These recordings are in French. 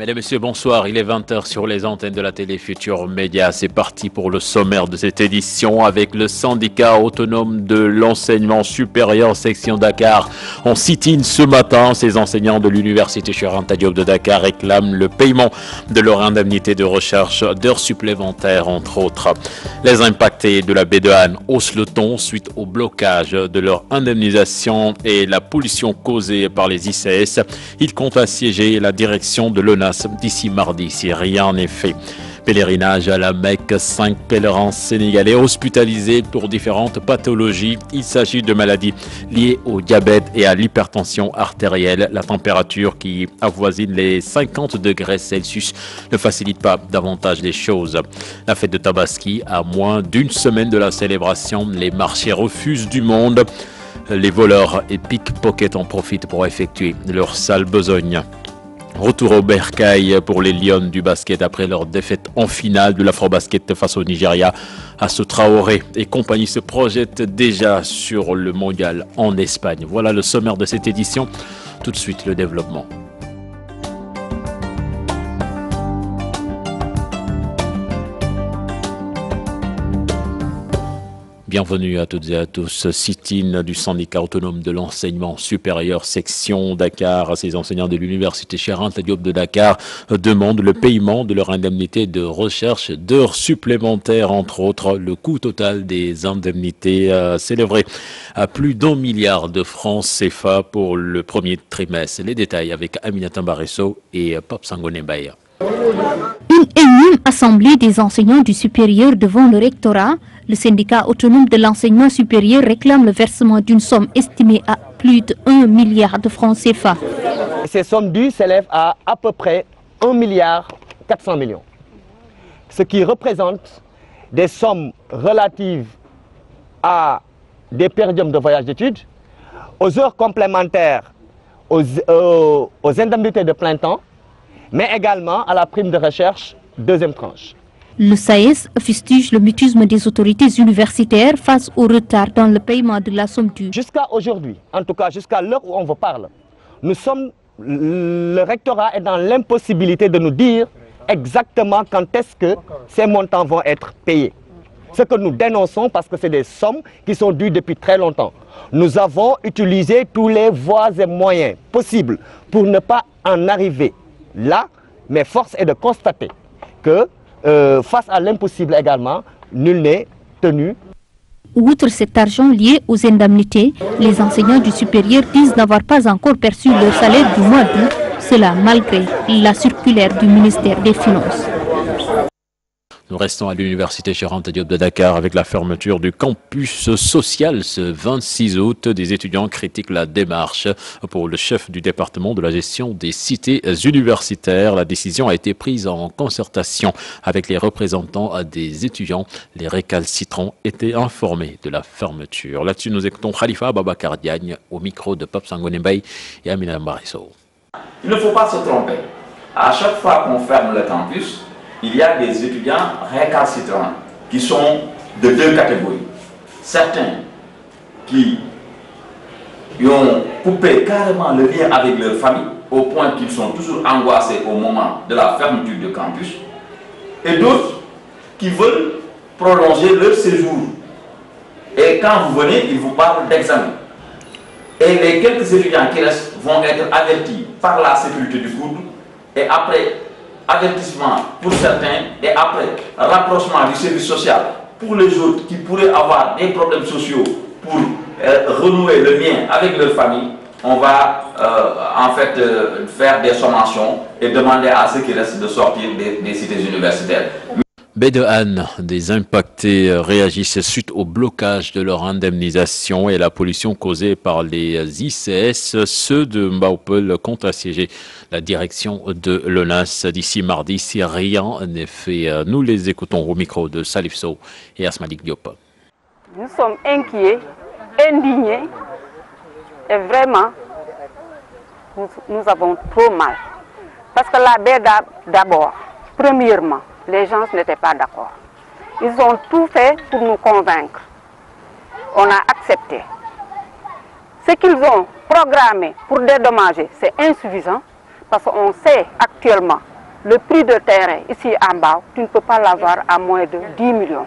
Mesdames et messieurs, bonsoir. Il est 20h sur les antennes de la télé Futur Média. C'est parti pour le sommaire de cette édition avec le syndicat autonome de l'enseignement supérieur section Dakar. En sit-in ce matin, ces enseignants de l'université Cheikh Anta Diop de Dakar réclament le paiement de leur indemnité de recherche d'heures supplémentaires, entre autres. Les impactés de la baie de Han haussent le ton suite au blocage de leur indemnisation et la pollution causée par les ICS. Ils comptent assiéger la direction de l'ONAS d'ici mardi si rien n'est fait. Pèlerinage à la Mecque, 5 pèlerins sénégalais hospitalisés pour différentes pathologies. Il s'agit de maladies liées au diabète et à l'hypertension artérielle. La température qui avoisine les 50 degrés Celsius ne facilite pas davantage les choses. La fête de Tabaski, à moins d'une semaine de la célébration, les marchés refusent du monde. Les voleurs et pickpockets en profitent pour effectuer leur sale besogne. Retour au bercail pour les Lions du basket après leur défaite en finale de l'Afrobasket face au Nigeria. Assou Traoré et compagnie se projettent déjà sur le mondial en Espagne. Voilà le sommaire de cette édition. Tout de suite, le développement. Bienvenue à toutes et à tous. Sit-in du syndicat autonome de l'enseignement supérieur section Dakar. Ces enseignants de l'université Cheikh Anta Diop de Dakar demandent le paiement de leur indemnité de recherche d'heures supplémentaires, entre autres. Le coût total des indemnités s'élèverait à plus d'1 milliard de francs CFA pour le premier trimestre. Les détails avec Aminata Mbaresso et Pape Sangone Mbaye. Une énième assemblée des enseignants du supérieur devant le rectorat. Le syndicat autonome de l'enseignement supérieur réclame le versement d'une somme estimée à plus de 1 milliard de francs CFA. Ces sommes dues s'élèvent à peu près 1 milliard 400 millions. Ce qui représente des sommes relatives à des périodiums de voyage d'études, aux heures complémentaires, aux indemnités de plein temps, mais également à la prime de recherche deuxième tranche. Le SAES fustige le mutisme des autorités universitaires face au retard dans le paiement de la somme due. Jusqu'à aujourd'hui, en tout cas jusqu'à l'heure où on vous parle, le rectorat est dans l'impossibilité de nous dire exactement quand est-ce que ces montants vont être payés. Ce que nous dénonçons parce que c'est des sommes qui sont dues depuis très longtemps. Nous avons utilisé tous les voies et moyens possibles pour ne pas en arriver là, mais force est de constater que face à l'impossible également, nul n'est tenu. Outre cet argent lié aux indemnités, les enseignants du supérieur disent n'avoir pas encore perçu leur salaire du mois d'août, cela malgré la circulaire du ministère des Finances. Nous restons à l'université Cheikh Anta Diop de Dakar avec la fermeture du campus social ce 26 août. Des étudiants critiquent la démarche pour le chef du département de la gestion des cités universitaires. La décision a été prise en concertation avec les représentants des étudiants. Les récalcitrants étaient informés de la fermeture. Là-dessus, nous écoutons Khalifa Babacar Diagne au micro de Pape Sangone Mbaye et Amina Mbarisso. Il ne faut pas se tromper. À chaque fois qu'on ferme le campus, il y a des étudiants récalcitrants qui sont de deux catégories. Certains qui ont coupé carrément le lien avec leur famille au point qu'ils sont toujours angoissés au moment de la fermeture du campus, et d'autres qui veulent prolonger leur séjour. Et quand vous venez, ils vous parlent d'examen. Et les quelques étudiants qui restent vont être avertis par la sécurité du coude, et après avertissement pour certains et après rapprochement du service social pour les autres qui pourraient avoir des problèmes sociaux pour renouer le lien avec leur famille, on va en fait faire des sommations et demander à ceux qui restent de sortir des cités universitaires. Baie de Han, des impactés réagissent suite au blocage de leur indemnisation et la pollution causée par les ICS. Ceux de Mbaoupel comptent assiéger la direction de l'ONAS d'ici mardi si rien n'est fait. Nous les écoutons au micro de Salif Sow et Asmalik Diop. Nous sommes inquiets, indignés et vraiment nous avons trop mal. Parce que la baie d'abord, premièrement, les gens n'étaient pas d'accord. Ils ont tout fait pour nous convaincre. On a accepté. Ce qu'ils ont programmé pour dédommager, c'est insuffisant parce qu'on sait actuellement le prix de terrain ici en bas, tu ne peux pas l'avoir à moins de 10 millions.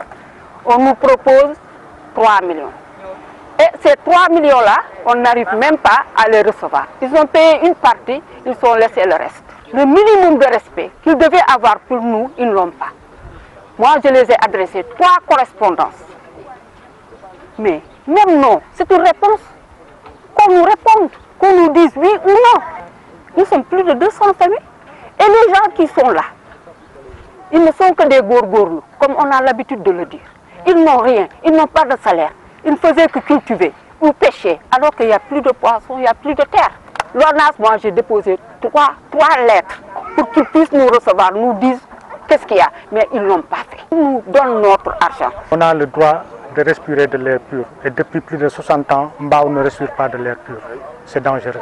On nous propose 3 millions. Et ces 3 millions-là, on n'arrive même pas à les recevoir. Ils ont payé une partie, ils ont laissé le reste. Le minimum de respect qu'ils devaient avoir pour nous, ils ne l'ont pas. Moi, je les ai adressés 3 correspondances. Mais même non, c'est une réponse. Qu'on nous réponde, qu'on nous dise oui ou non. Nous sommes plus de 200 familles. Et les gens qui sont là, ils ne sont que des gourgourlous, comme on a l'habitude de le dire. Ils n'ont rien, ils n'ont pas de salaire. Ils ne faisaient que cultiver ou pêcher, alors qu'il n'y a plus de poissons, il n'y a plus de terre. L'ONAS, moi j'ai déposé 3 lettres pour qu'ils puissent nous recevoir, nous disent qu'est-ce qu'il y a. Mais ils ne l'ont pas fait. Ils nous donnent notre argent. On a le droit de respirer de l'air pur. Et depuis plus de 60 ans, Mbao ne respire pas de l'air pur. C'est dangereux.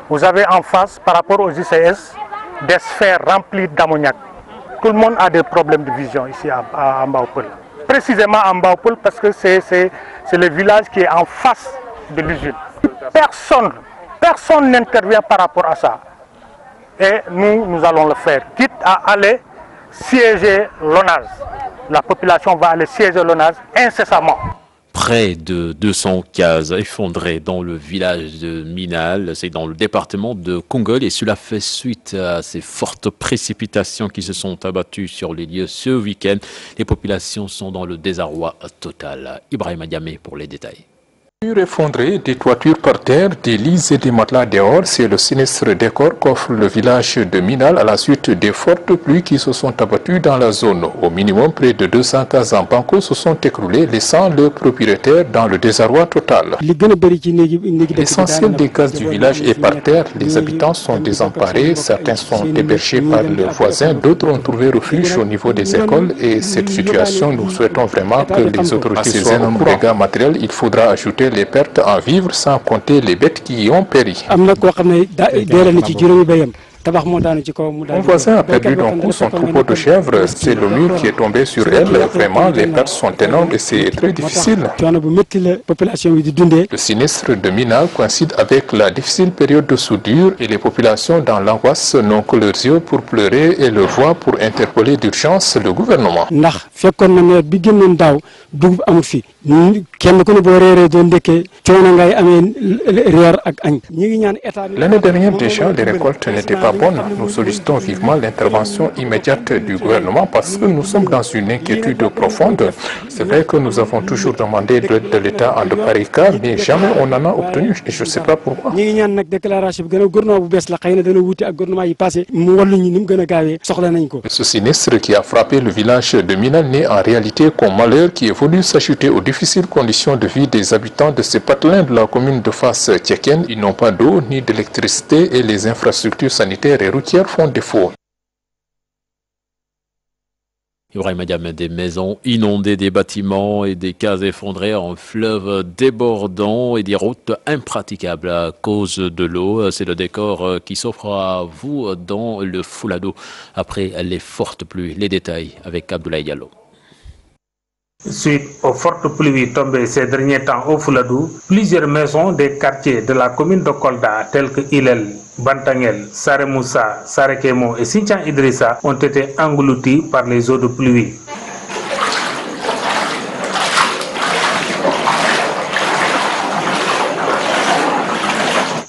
Vous avez en face, par rapport aux ICS, des sphères remplies d'ammoniac. Tout le monde a des problèmes de vision ici à Mbaopoul. Précisément à Mbaopoul parce que c'est le village qui est en face de l'usine. Personne n'intervient par rapport à ça. Et nous allons le faire. Quitte à aller siéger l'ONAS. La population va aller siéger l'ONAS incessamment. Près de 200 cases effondrées dans le village de Minal, c'est dans le département de Kongol, et cela fait suite à ces fortes précipitations qui se sont abattues sur les lieux ce week-end. Les populations sont dans le désarroi total. Ibrahima Diamé pour les détails. Effondrés, des toitures par terre, des lits et des matelas dehors, c'est le sinistre décor qu'offre le village de Minal à la suite des fortes pluies qui se sont abattues dans la zone. Au minimum, près de 200 cases en banco se sont écroulées, laissant le propriétaire dans le désarroi total. L'essentiel des cases du village est par terre. Les habitants sont désemparés, certains sont hébergés par leurs voisins, d'autres ont trouvé refuge au niveau des écoles. Et cette situation, nous souhaitons vraiment que les autorités soient au courant. Dégâts matériels, il faudra ajouter les pertes en vivre sans compter les bêtes qui y ont péri. Mon voisin a perdu d'un coup son troupeau de chèvres. C'est le mur qui est tombé sur elle. Vraiment, les pertes sont énormes et c'est très difficile. Le sinistre de Minal coïncide avec la difficile période de soudure et les populations dans l'angoisse n'ont que leurs yeux pour pleurer et leur voix pour interpeller d'urgence le gouvernement. L'année dernière déjà, les récoltes n'étaient pas bonnes. Nous sollicitons vivement l'intervention immédiate du gouvernement parce que nous sommes dans une inquiétude profonde. C'est vrai que nous avons toujours demandé de l'aide de l'État en de pareils cas, mais jamais on en a obtenu et je ne sais pas pourquoi. Ce sinistre qui a frappé le village de Minal n'est en réalité qu'un malheur qui est venu s'ajouter aux difficiles conditions de vie des habitants de ces patelins de la commune de Fass-Tchekhen. Ils n'ont pas d'eau ni d'électricité et les infrastructures sanitaires et routières font défaut. Ibrahima Diamé, des maisons inondées, des bâtiments et des cases effondrées, un fleuve débordant et des routes impraticables à cause de l'eau. C'est le décor qui s'offre à vous dans le Foulado après les fortes pluies. Les détails avec Abdoulaye Diallo. Suite aux fortes pluies tombées ces derniers temps au Fouladou, plusieurs maisons des quartiers de la commune de Kolda, tels que Ilel, Bantangel, Saremoussa, Sarekemo et Sintian Idrissa, ont été engloutis par les eaux de pluie.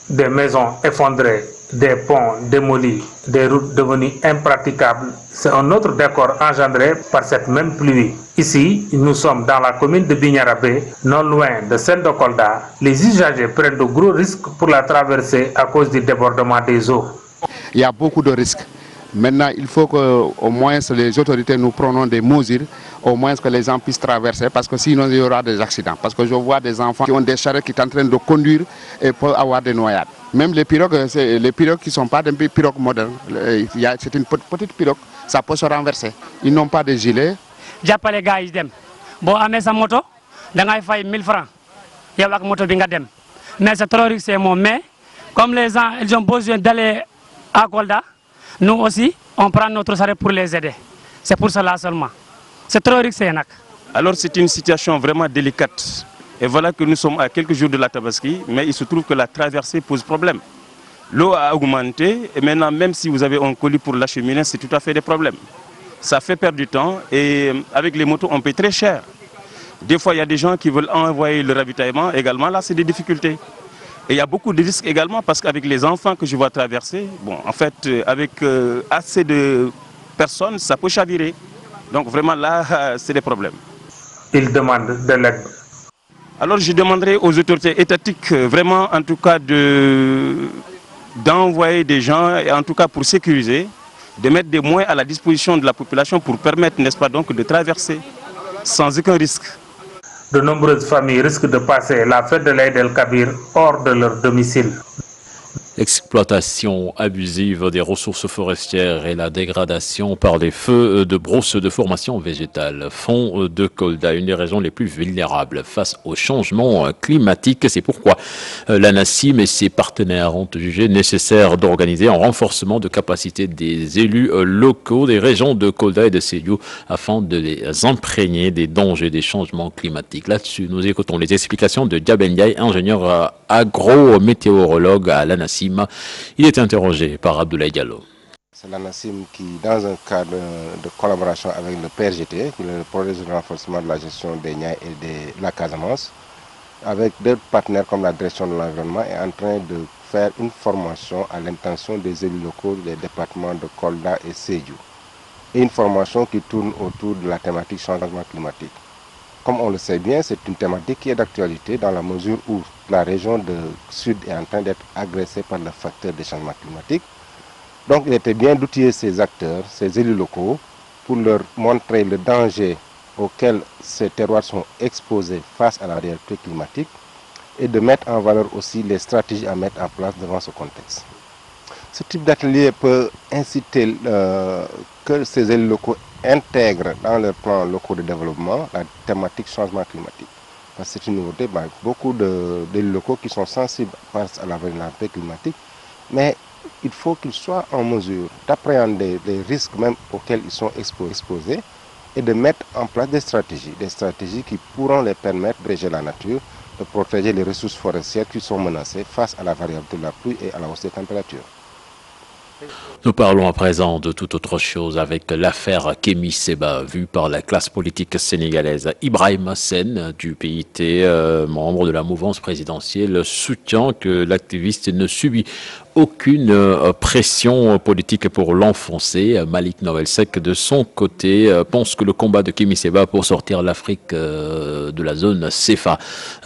Des maisons effondrées, des ponts démolis, des routes devenues impraticables, c'est un autre décor engendré par cette même pluie. Ici, nous sommes dans la commune de Bignarabé, non loin de celle de Kolda. Les usagers prennent de gros risques pour la traversée à cause du débordement des eaux. Il y a beaucoup de risques. Maintenant, il faut qu'au moins les autorités nous prennent des mesures, au moins que les gens puissent traverser, parce que sinon il y aura des accidents. Parce que je vois des enfants qui ont des charrettes qui sont en train de conduire et peuvent avoir des noyades. Même les pirogues qui ne sont pas des pirogues modernes, c'est une petite pirogue, ça peut se renverser. Ils n'ont pas de gilet. J'appelle les gars, ils dem. Bon, à sa moto, ils font 1000 francs. Il y a une moto qui dem. Mais c'est trop risqué, mais comme les gens ils ont besoin d'aller à Kolda, nous aussi, on prend notre charrette pour les aider. C'est pour cela seulement. C'est trop risqué. Alors c'est une situation vraiment délicate. Et voilà que nous sommes à quelques jours de la Tabaski, mais il se trouve que la traversée pose problème. L'eau a augmenté et maintenant, même si vous avez un colis pour l'acheminer, c'est tout à fait des problèmes. Ça fait perdre du temps et avec les motos, on paye très cher. Des fois, il y a des gens qui veulent envoyer le ravitaillement. Également, là, c'est des difficultés. Et il y a beaucoup de risques également parce qu'avec les enfants que je vois traverser, bon, en fait, avec assez de personnes, ça peut chavirer. Donc vraiment, là, c'est des problèmes. Il demande de l'aide. Alors, je demanderai aux autorités étatiques, vraiment, en tout cas, d'envoyer des gens, et en tout cas pour sécuriser, de mettre des moyens à la disposition de la population pour permettre, n'est-ce pas, donc, de traverser sans aucun risque. De nombreuses familles risquent de passer la fête de l'Aïd el-Kabir hors de leur domicile. Exploitation abusive des ressources forestières et la dégradation par les feux de brousse de formation végétale font de Kolda une des régions les plus vulnérables face au changement climatique. C'est pourquoi l'ANACIM et ses partenaires ont jugé nécessaire d'organiser un renforcement de capacité des élus locaux des régions de Kolda et de Sédhiou afin de les imprégner des dangers des changements climatiques. Là-dessus, nous écoutons les explications de Diaben Ndiaye, ingénieur agro-météorologue à l'ANACIM. Il est interrogé par Abdoulaye Diallo. C'est l'ANACIM qui, dans un cadre de collaboration avec le PRGT, qui est le projet de renforcement de la gestion des Niayes et de la Casamance, avec d'autres partenaires comme la direction de l'environnement, est en train de faire une formation à l'intention des élus locaux des départements de Kolda et Sédhiou. Et une formation qui tourne autour de la thématique changement climatique. Comme on le sait bien, c'est une thématique qui est d'actualité dans la mesure où la région du Sud est en train d'être agressée par le facteur des changements climatiques. Donc il était bien d'outiller ces acteurs, ces élus locaux, pour leur montrer le danger auquel ces terroirs sont exposés face à la réalité climatique et de mettre en valeur aussi les stratégies à mettre en place devant ce contexte. Ce type d'atelier peut inciter que ces élus locaux intègrent dans leurs plans locaux de développement la thématique changement climatique. Parce que c'est une nouveauté, beaucoup d'élus locaux qui sont sensibles face à la vulnérabilité climatique, mais il faut qu'ils soient en mesure d'appréhender les risques même auxquels ils sont exposés et de mettre en place des stratégies qui pourront les permettre de protéger la nature, de protéger les ressources forestières qui sont menacées face à la variabilité de la pluie et à la hausse des températures. Nous parlons à présent de toute autre chose avec l'affaire Kémi Séba, vue par la classe politique sénégalaise. Ibrahima Sène du PIT, membre de la mouvance présidentielle, soutient que l'activiste ne subit aucune pression politique pour l'enfoncer. Malik Noël Sek, de son côté, pense que le combat de Kémi Séba pour sortir l'Afrique de la zone CFA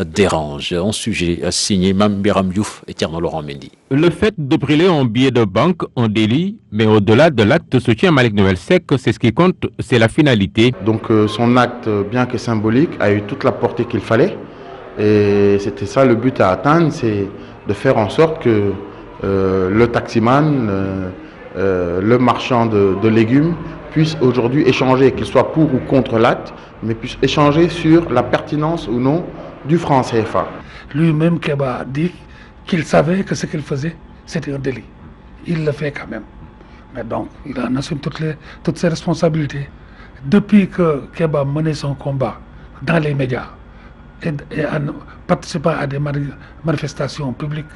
dérange. Un sujet signé Mambiram Youf et Tierno Laurent Mendy. Le fait de brûler un billet de banque, un délit, mais au-delà de l'acte soutien Malik Noël Sek, c'est ce qui compte, c'est la finalité. Donc son acte, bien que symbolique, a eu toute la portée qu'il fallait. Et c'était ça le but à atteindre, c'est de faire en sorte que le taximan, le marchand de légumes puisse aujourd'hui échanger, qu'il soit pour ou contre l'acte, mais puisse échanger sur la pertinence ou non du franc CFA. Lui-même, Kéba a dit qu'il savait que ce qu'il faisait, c'était un délit. Il le fait quand même. Mais donc, il en assume toutes ses responsabilités. Depuis que Kéba menait son combat dans les médias et en participant à des manifestations publiques,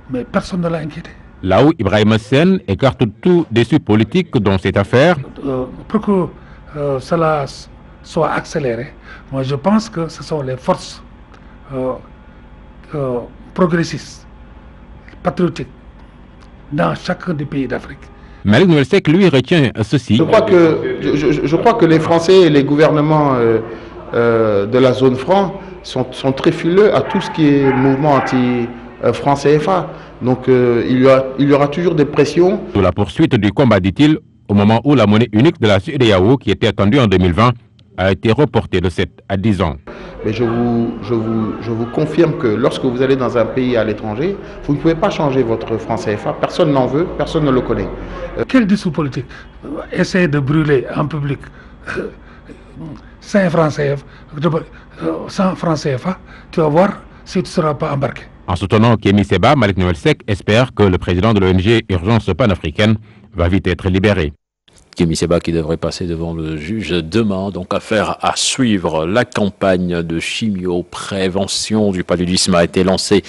mais personne ne l'a inquiété. Là où Ibrahima Sène écarte tout déçu politique dans cette affaire. Pour que cela soit accéléré, moi je pense que ce sont les forces progressistes, patriotiques, dans chacun des pays d'Afrique. Malik Noël Sek, lui, retient ceci. Je crois que les Français et les gouvernements de la zone franc sont très frileux à tout ce qui est mouvement anti-franc CFA. Donc il y aura toujours des pressions. Sous la poursuite du combat, dit-il, au moment où la monnaie unique de la CEDEAO, qui était attendue en 2020, a été reportée de 7 à 10 ans. Mais je vous confirme que lorsque vous allez dans un pays à l'étranger, vous ne pouvez pas changer votre franc CFA. Personne n'en veut, personne ne le connaît. Quel discours politique? Essayer de brûler en public 100 francs CFA, tu vas voir si tu ne seras pas embarqué. En soutenant Kémi Séba, Malik Noël Sek espère que le président de l'ONG Urgence panafricaine va vite être libéré. Kémy Séba qui devrait passer devant le juge demain. Donc affaire à suivre. La campagne de chimio-prévention du paludisme a été lancée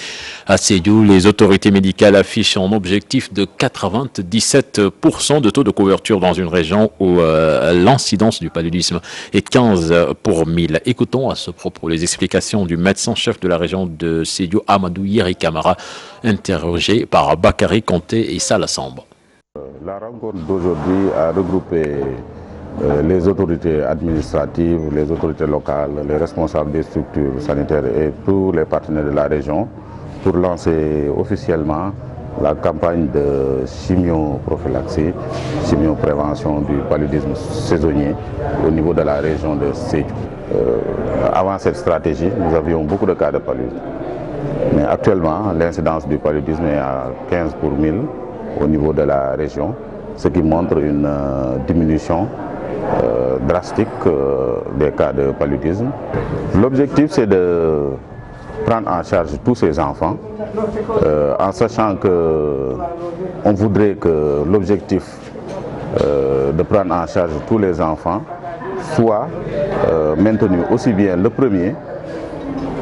à Sédhiou. Les autorités médicales affichent un objectif de 97% de taux de couverture dans une région où l'incidence du paludisme est 15 pour 1000. Écoutons à ce propos les explications du médecin-chef de la région de Sédhiou, Amadou Yeri Camara, interrogé par Bakary Conté et Salah Samb. La rencontre d'aujourd'hui a regroupé les autorités administratives, les autorités locales, les responsables des structures sanitaires et tous les partenaires de la région pour lancer officiellement la campagne de chimioprophylaxie, chimioprévention du paludisme saisonnier au niveau de la région de Sédhiou. Avant cette stratégie, nous avions beaucoup de cas de paludisme. Mais actuellement, l'incidence du paludisme est à 15 pour 1000 au niveau de la région, ce qui montre une diminution drastique des cas de paludisme. L'objectif, c'est de prendre en charge tous ces enfants, en sachant qu'on voudrait que l'objectif de prendre en charge tous les enfants soit maintenu aussi bien le premier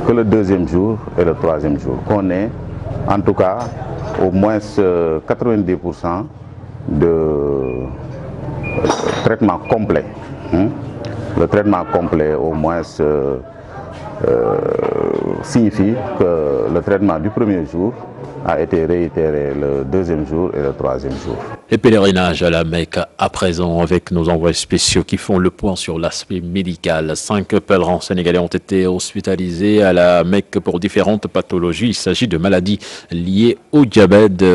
que le deuxième jour et le troisième jour. Qu'on ait en tout cas au moins 90% de traitement complet. Le traitement complet au moins signifie que le traitement du premier jour a été réitéré le deuxième jour et le troisième jour. Les pèlerinages à la Mecque à présent avec nos envoyés spéciaux qui font le point sur l'aspect médical. 5 pèlerins sénégalais ont été hospitalisés à la Mecque pour différentes pathologies. Il s'agit de maladies liées au diabète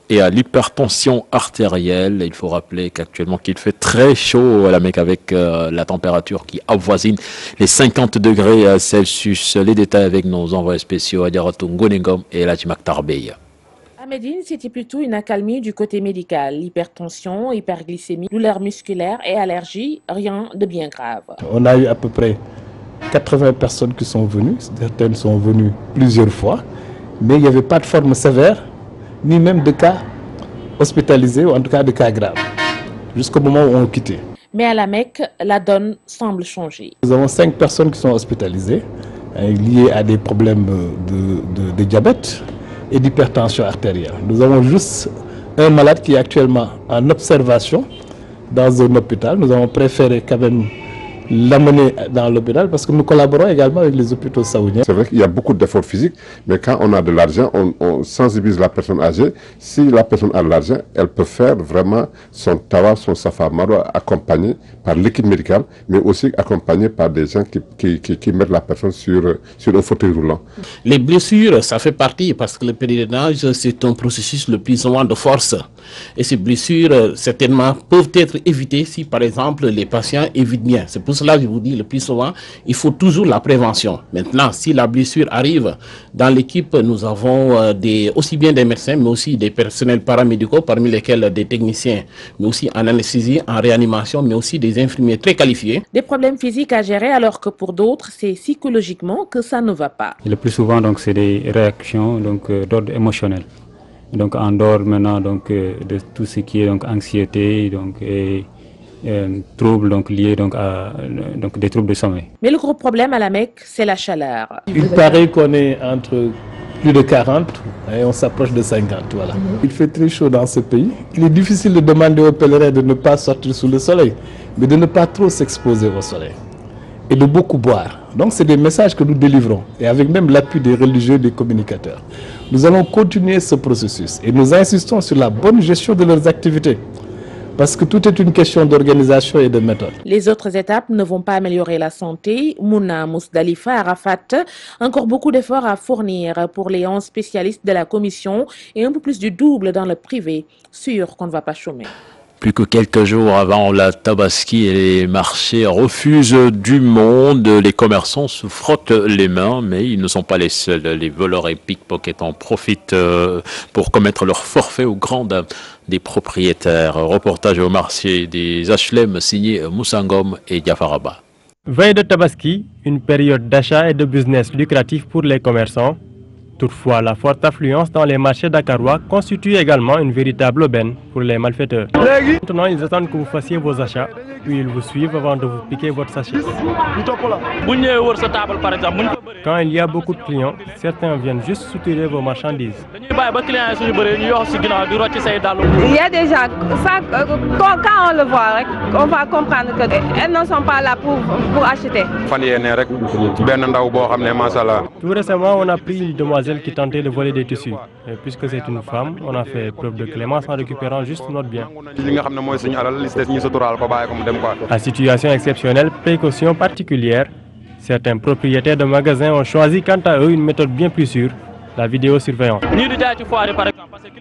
et à l'hypertension artérielle. Il faut rappeler qu'actuellement qu'il fait très chaud à la Mecque avec la température qui avoisine les 50 degrés Celsius. Les détails avec nos envoyés spéciaux Adiaratou Ngonengom et Lajimak Tarbeya. À Médine, c'était plutôt une accalmie du côté médical. Hypertension, hyperglycémie, douleurs musculaires et allergies, rien de bien grave. On a eu à peu près 80 personnes qui sont venues. Certaines sont venues plusieurs fois, mais il n'y avait pas de forme sévère, ni même de cas hospitalisés, ou en tout cas de cas graves, jusqu'au moment où on quittait. Mais à la Mecque, la donne semble changer. Nous avons 5 personnes qui sont hospitalisées, liées à des problèmes de diabète et d'hypertension artérielle. Nous avons juste un malade qui est actuellement en observation dans un hôpital. Nous avons préféré quand même l'amener dans l'hôpital parce que nous collaborons également avec les hôpitaux saoudiens. C'est vrai qu'il y a beaucoup d'efforts physiques, mais quand on a de l'argent, on sensibilise la personne âgée. Si la personne a de l'argent, elle peut faire vraiment son tawaf, son safar marwa, accompagné par l'équipe médicale, mais aussi accompagné par des gens qui mettent la personne sur un fauteuil roulant. Les blessures, ça fait partie parce que le pèlerinage, c'est un processus le plus souvent de force. Et ces blessures, certainement, peuvent être évitées si, par exemple, les patients évitent bien. C'est pour cela que je vous dis le plus souvent, il faut toujours la prévention. Maintenant, si la blessure arrive, dans l'équipe, nous avons aussi bien des médecins, mais aussi des personnels paramédicaux, parmi lesquels des techniciens, mais aussi en anesthésie, en réanimation, mais aussi des infirmiers très qualifiés. Des problèmes physiques à gérer, alors que pour d'autres, c'est psychologiquement que ça ne va pas. Le plus souvent, donc, c'est des réactions d'ordre émotionnel. Donc, en dehors maintenant de tout ce qui est anxiété et troubles liés à des troubles de sommeil. Mais le gros problème à la Mecque, c'est la chaleur. Il paraît qu'on est entre plus de 40 et on s'approche de 50. Voilà. Il fait très chaud dans ce pays. Il est difficile de demander aux pèlerins de ne pas sortir sous le soleil, mais de ne pas trop s'exposer au soleil et de beaucoup boire. Donc c'est des messages que nous délivrons et avec même l'appui des religieux, des communicateurs. Nous allons continuer ce processus et nous insistons sur la bonne gestion de leurs activités. Parce que tout est une question d'organisation et de méthode. Les autres étapes ne vont pas améliorer la santé. Mouna Mousdalifa, Arafat, encore beaucoup d'efforts à fournir pour les 11 spécialistes de la commission et un peu plus du double dans le privé. Sûr qu'on ne va pas chômer. Plus que quelques jours avant la Tabaski et les marchés refusent du monde, les commerçants se frottent les mains, mais ils ne sont pas les seuls. Les voleurs et pickpockets en profitent pour commettre leur forfait aux grandes des propriétaires. Reportage au marché des HLM signé Moussangom et Diafaraba. Veille de Tabaski, une période d'achat et de business lucratif pour les commerçants. Toutefois, la forte affluence dans les marchés dakarois constitue également une véritable aubaine pour les malfaiteurs. Les Maintenant, ils attendent que vous fassiez vos achats, puis ils vous suivent avant de vous piquer votre sachet. Quand il y a beaucoup de clients, certains viennent juste soutirer vos marchandises. Il y a des gens, quand on le voit, on va comprendre qu'elles ne sont pas là pour acheter. Tout récemment, on a pris une demoiselle qui tentait de voler des tissus. Et puisque c'est une femme, on a fait preuve de clémence en récupérant juste notre bien. À situation exceptionnelle, précaution particulière, certains propriétaires de magasins ont choisi quant à eux une méthode bien plus sûre, la vidéosurveillance.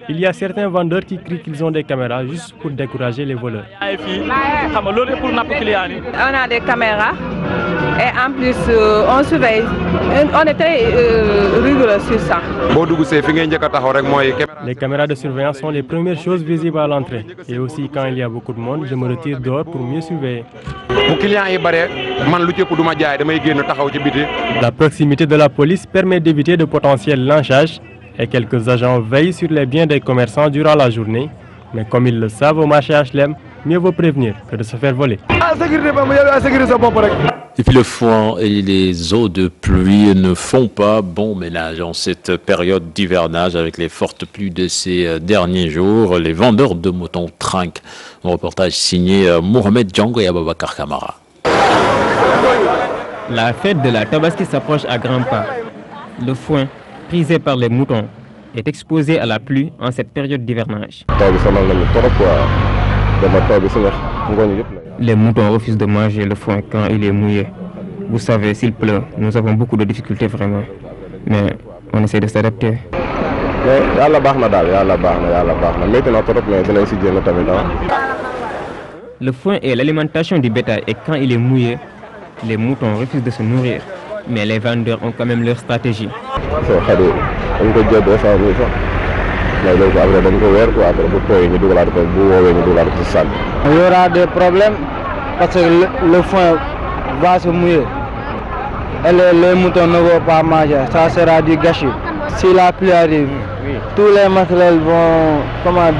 Il y a certains vendeurs qui crient qu'ils ont des caméras juste pour décourager les voleurs. On a des caméras et en plus on surveille. On est très rigoureux sur ça. Les caméras de surveillance sont les premières choses visibles à l'entrée. Et aussi quand il y a beaucoup de monde, je me retire dehors pour mieux surveiller. La proximité de la police permet d'éviter de potentiels lynchages et quelques agents veillent sur les biens des commerçants durant la journée. Mais comme ils le savent au marché HLM, mieux vaut prévenir que de se faire voler. Et puis le foin et les eaux de pluie ne font pas bon ménage en cette période d'hivernage avec les fortes pluies de ces derniers jours. Les vendeurs de moutons trinquent. Un reportage signé Mohamed Django et Ababakar Kamara. La fête de la Tabaski s'approche à grands pas. Le foin, prisé par les moutons, est exposé à la pluie en cette période d'hivernage. Les moutons refusent de manger le foin quand il est mouillé. Vous savez, s'il pleut, nous avons beaucoup de difficultés vraiment. Mais on essaie de s'adapter. Le foin est l'alimentation du bétail et quand il est mouillé, les moutons refusent de se nourrir. Mais les vendeurs ont quand même leur stratégie. Il y aura des problèmes parce que le foin va se mouiller et les moutons ne vont pas manger. Ça sera du gâchis. Si la pluie arrive, tous les matériels vont, vont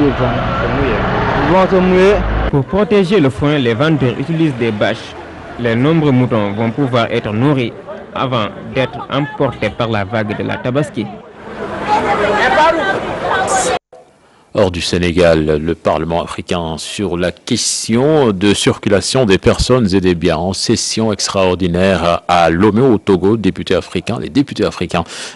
se mouiller. Pour protéger le foin, les vendeurs utilisent des bâches. Les nombreux moutons vont pouvoir être nourris avant d'être emportés par la vague de la Tabaski. Hors du Sénégal, le Parlement africain sur la question de circulation des personnes et des biens en session extraordinaire à Lomé au Togo. Les députés africains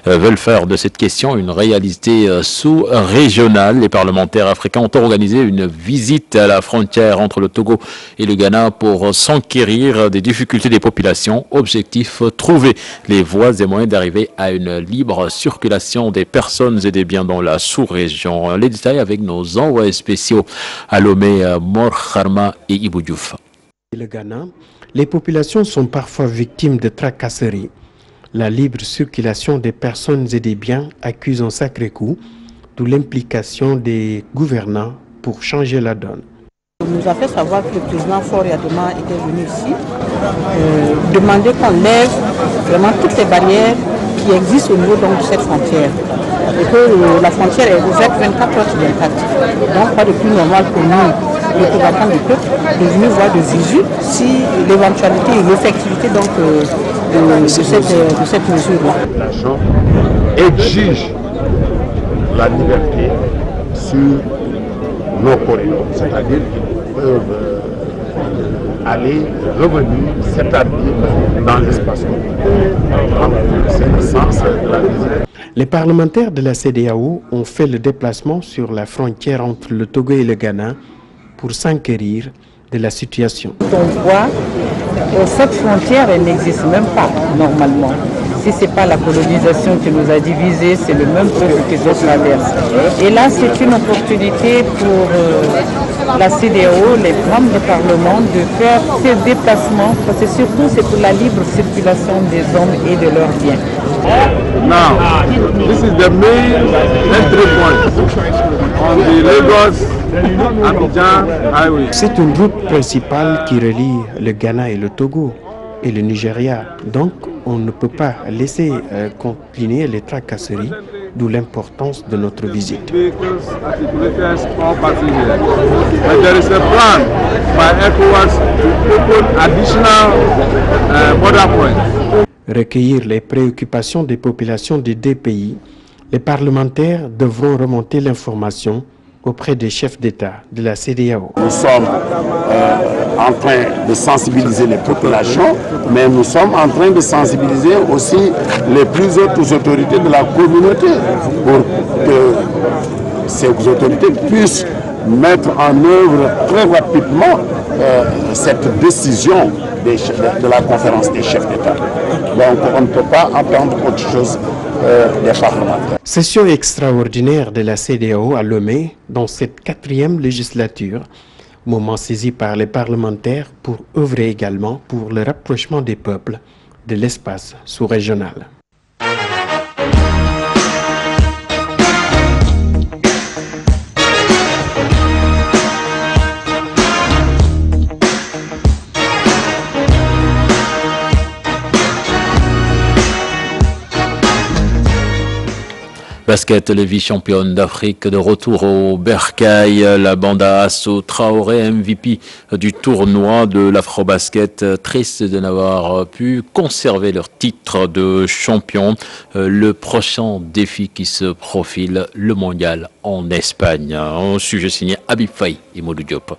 veulent faire de cette question une réalité sous-régionale. Les parlementaires africains ont organisé une visite à la frontière entre le Togo et le Ghana pour s'enquérir des difficultés des populations. Objectif, trouver les voies et moyens d'arriver à une libre circulation des personnes et des biens dans la sous-région. Les détails avec nos envoyés spéciaux à Lomé, Mor Kharma et Ibou Diouf. Le Ghana, les populations sont parfois victimes de tracasseries. La libre circulation des personnes et des biens accuse un sacré coup, d'où l'implication des gouvernants pour changer la donne. On nous a fait savoir que le président Faure Yadema était venu ici demander qu'on lève vraiment toutes les barrières qui existent au niveau de cette frontière. Et que la frontière est ouverte 24 heures sur 24. Donc, pas de plus normal pour nous, les représentants du peuple, de venir voir de visu si l'éventualité et l'effectivité de cette mesure-là. La nation exige la liberté sur nos corridors, c'est-à-dire qu'ils peuvent aller, revenir, s'établir dans l'espace commun. C'est le sens de la liberté. Les parlementaires de la CEDEAO ont fait le déplacement sur la frontière entre le Togo et le Ghana pour s'enquérir de la situation. On voit que cette frontière n'existe même pas normalement. Si ce n'est pas la colonisation qui nous a divisés, c'est le même peuple qui se traverse. Et là, c'est une opportunité pour la CEDEAO, les membres du Parlement, de faire ces déplacements, parce que surtout c'est pour la libre circulation des hommes et de leurs biens. Now, this is the main entry point on the Lagos-Abidjan highway. C'est une route principale qui relie le Ghana et le Togo. et le Nigeria. Donc, on ne peut pas laisser continuer les tracasseries, d'où l'importance de notre visite. Recueillir les préoccupations des populations des deux pays, les parlementaires devront remonter l'information auprès des chefs d'État de la CEDEAO. Nous sommes en train de sensibiliser les populations, mais nous sommes en train de sensibiliser aussi les plus hautes autorités de la communauté pour que ces autorités puissent mettre en œuvre très rapidement cette décision de la conférence des chefs d'État. Donc on ne peut pas attendre autre chose des parlementaires. Session extraordinaire de la CEDEAO à Lomé dans cette 4e législature, moment saisi par les parlementaires pour œuvrer également pour le rapprochement des peuples de l'espace sous-régional. Basket, les vice-championnes d'Afrique de retour au Bercail. La bande à Assou Traoré, MVP du tournoi de l'Afrobasket. Triste de n'avoir pu conserver leur titre de champion. Le prochain défi qui se profile, le mondial en Espagne. Un sujet signé Habib Faye et Modou Diop.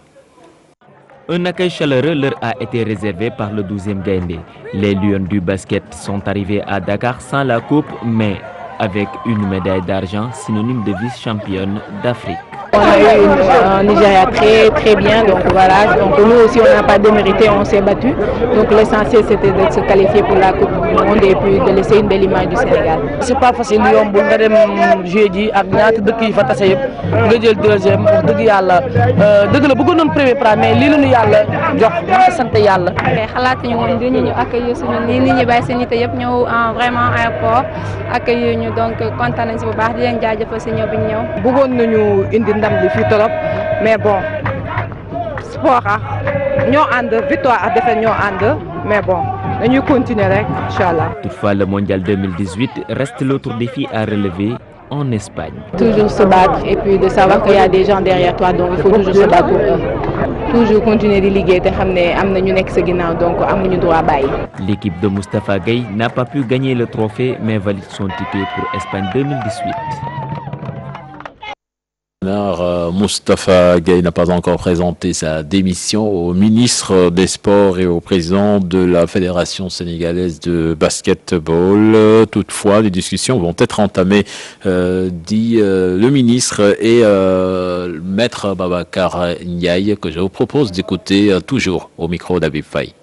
Un accueil chaleureux leur a été réservé par le 12e Gaïndé. Les Lions du basket sont arrivés à Dakar sans la coupe, mais avec une médaille d'argent synonyme de vice-championne d'Afrique. On a eu un Nigeria très bien, donc voilà, donc nous aussi on n'a pas démérité, on s'est battu. Donc l'essentiel c'était de se qualifier pour la Coupe du Monde et puis de laisser une belle image du Sénégal. C'est pas facile yomb nga dem jeudi ak ñaata dëkk yi fa tase yëpp nga jël deuxième wax dëgg yàlla dëgg la bëggoon nañ premier place mais lii la ñu yàlla jox ñu ko sant yàlla. xalaatuñu woon dinañu ñu accueillir suñu nii nit ñi bàyyi seen nit yëpp ñëw vraiment aéroport accueillir ñu donc kontaan nañ si bu baax di leen jaajëfal si ñëw bi ñu ñëw. bëggoon nañu indi ndam li fii torop mais bon sport ñoo ànd victoire ak défaite ñoo ànd mais bon dañuy continuer rek inchallah. Toutefois, le mondial 2018 reste l'autre défi à relever en Espagne. Toujours se battre et puis de savoir qu'il y a des gens derrière toi, donc il faut toujours se battre pour eux. Toujours continuer de liguer te xam ne am na ñu nekk sa ginnaaw donc am nañu droit bàyyi. L'équipe de Moustapha Gueye n'a pas pu gagner le trophée mais valide son ticket pour Espagne 2018. Moustapha Gueye n'a pas encore présenté sa démission au ministre des Sports et au président de la Fédération sénégalaise de basketball. Toutefois, les discussions vont être entamées, dit le ministre et Maître Babacar Ndiaye, que je vous propose d'écouter toujours au micro d'Habib Faye.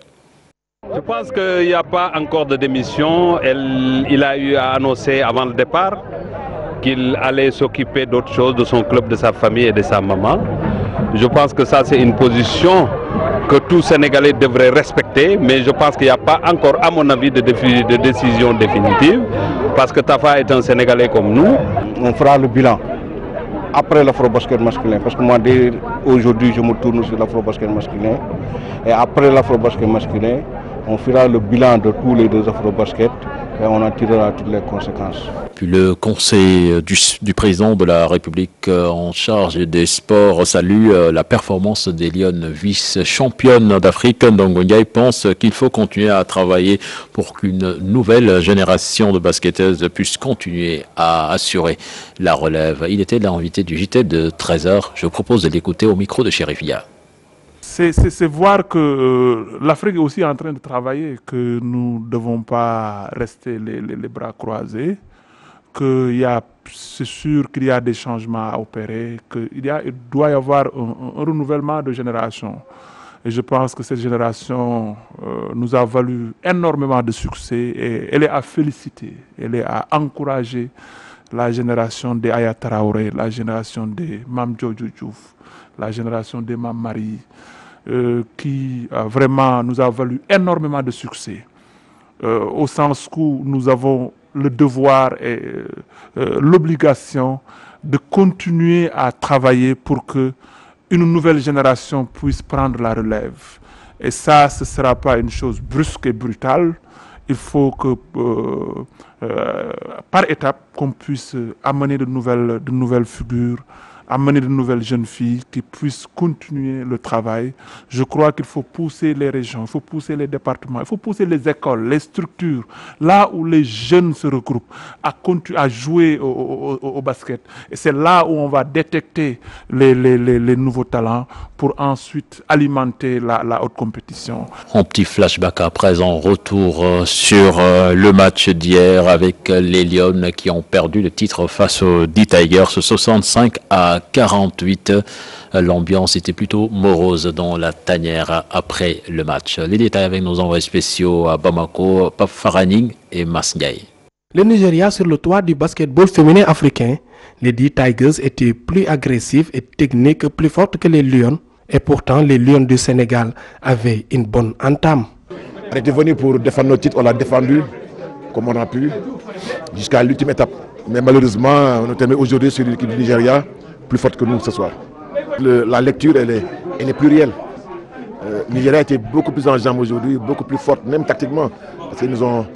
Je pense qu'il n'y a pas encore de démission. Il a eu à annoncer avant le départ qu'il allait s'occuper d'autre chose, de son club, de sa famille et de sa maman. Je pense que ça c'est une position que tout Sénégalais devrait respecter, mais je pense qu'il n'y a pas encore, à mon avis, de décision définitive, parce que Tafa est un Sénégalais comme nous. On fera le bilan après l'afro-basket masculin, parce que moi aujourd'hui je me tourne sur l'afro-basket masculin, et après l'afro-basket masculin, on fera le bilan de tous les deux afro-baskets et on en tirera toutes les conséquences. Puis le conseil du président de la République en charge des sports salue la performance des Lions vice-championnes d'Afrique. Ndongo Ndiaye pense qu'il faut continuer à travailler pour qu'une nouvelle génération de basketteuses puisse continuer à assurer la relève. Il était l'invité du JT de 13h. Je vous propose de l'écouter au micro de Chérifia. C'est voir que l'Afrique est aussi en train de travailler, que nous ne devons pas rester les bras croisés, c'est sûr qu'il y a des changements à opérer, qu'il doit y avoir un renouvellement de génération. Et je pense que cette génération nous a valu énormément de succès et elle est à féliciter, elle est à encourager la génération des Aya Traoré, la génération des Mame Diodjo Diouf, la génération des Mame Marie, qui vraiment nous a valu énormément de succès, au sens où nous avons le devoir et l'obligation de continuer à travailler pour que une nouvelle génération puisse prendre la relève. Et ça, ce ne sera pas une chose brusque et brutale. Il faut que, par étape, qu'on puisse amener de nouvelles figures, amener de nouvelles jeunes filles qui puissent continuer le travail. Je crois qu'il faut pousser les régions, il faut pousser les départements, il faut pousser les écoles, les structures, là où les jeunes se regroupent, à jouer au basket. Et c'est là où on va détecter les nouveaux talents pour ensuite alimenter la haute compétition. Un petit flashback à présent, retour sur le match d'hier avec les Lions qui ont perdu le titre face aux D-Tigers, 65-48. L'ambiance était plutôt morose dans la tanière après le match. Les détails avec nos envoyés spéciaux à Bamako, Pape Faraning et Masngaï. Le Nigeria sur le toit du basketball féminin africain, les D-Tigers étaient plus agressifs et techniques, plus fortes que les Lions. Et pourtant, les Lions du Sénégal avaient une bonne entame. On était venu pour défendre notre titre, on l'a défendu comme on a pu jusqu'à l'ultime étape. Mais malheureusement, on est tombé aujourd'hui sur l'équipe du Nigeria plus forte que nous ce soir. La lecture, elle est plurielle. Le Nigeria était beaucoup plus en jambes aujourd'hui, beaucoup plus forte, même tactiquement, parce qu'ils nous ont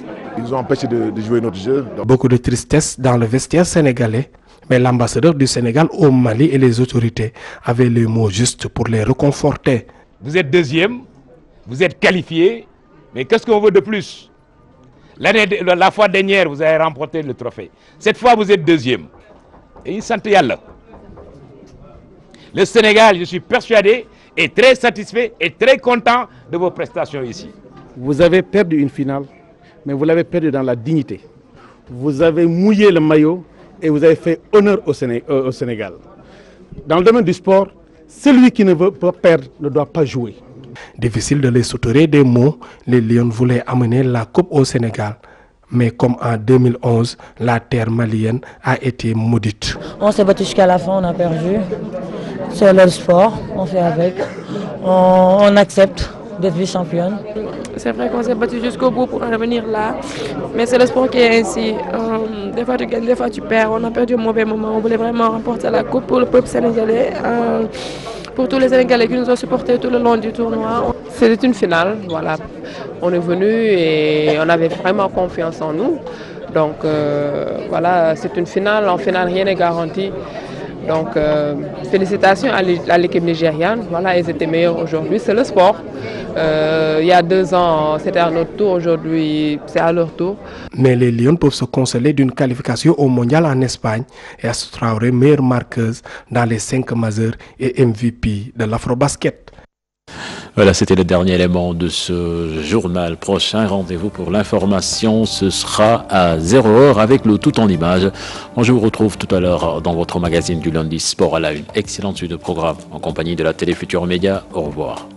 empêché de jouer notre jeu. Beaucoup de tristesse dans le vestiaire sénégalais, mais l'ambassadeur du Sénégal au Mali et les autorités avaient les mots justes pour les réconforter. Vous êtes deuxième, vous êtes qualifié, mais qu'est-ce qu'on veut de plus? La fois dernière, vous avez remporté le trophée. Cette fois, vous êtes deuxième. Et il sentait yalla. Le Sénégal, je suis persuadé, est très satisfait et très content de vos prestations ici. Vous avez perdu une finale, mais vous l'avez perdu dans la dignité. Vous avez mouillé le maillot et vous avez fait honneur au Sénégal. Dans le domaine du sport, celui qui ne veut pas perdre ne doit pas jouer. Difficile de les sauter des mots, les Lions voulaient amener la coupe au Sénégal. Mais comme en 2011, la terre malienne a été maudite. On s'est battu jusqu'à la fin, on a perdu. C'est le sport, on fait avec. On accepte d'être vice-championne. C'est vrai qu'on s'est battu jusqu'au bout pour en revenir là. Mais c'est le sport qui est ainsi. Des fois tu gagnes, des fois tu perds. On a perdu un mauvais moment. On voulait vraiment remporter la coupe pour le peuple sénégalais. Pour tous les Sénégalais qui nous ont supportés tout le long du tournoi. C'était une finale, voilà. On est venu et on avait vraiment confiance en nous. Donc voilà, c'est une finale. En finale, rien n'est garanti. Donc félicitations à l'équipe nigériane. Voilà, ils étaient meilleurs aujourd'hui. C'est le sport. Il y a 2 ans, c'était à notre tour. Aujourd'hui, c'est à leur tour. Mais les Lions peuvent se consoler d'une qualification au mondial en Espagne et Astou Traoré meilleure marqueuse dans les 5 majeurs et MVP de l'Afrobasket. Voilà, c'était le dernier élément de ce journal. Prochain rendez-vous pour l'information, ce sera à 0h avec le tout en images. Je vous retrouve tout à l'heure dans votre magazine du lundi Sport à la une. Excellente suite de programme en compagnie de la Télé Futur Média. Au revoir.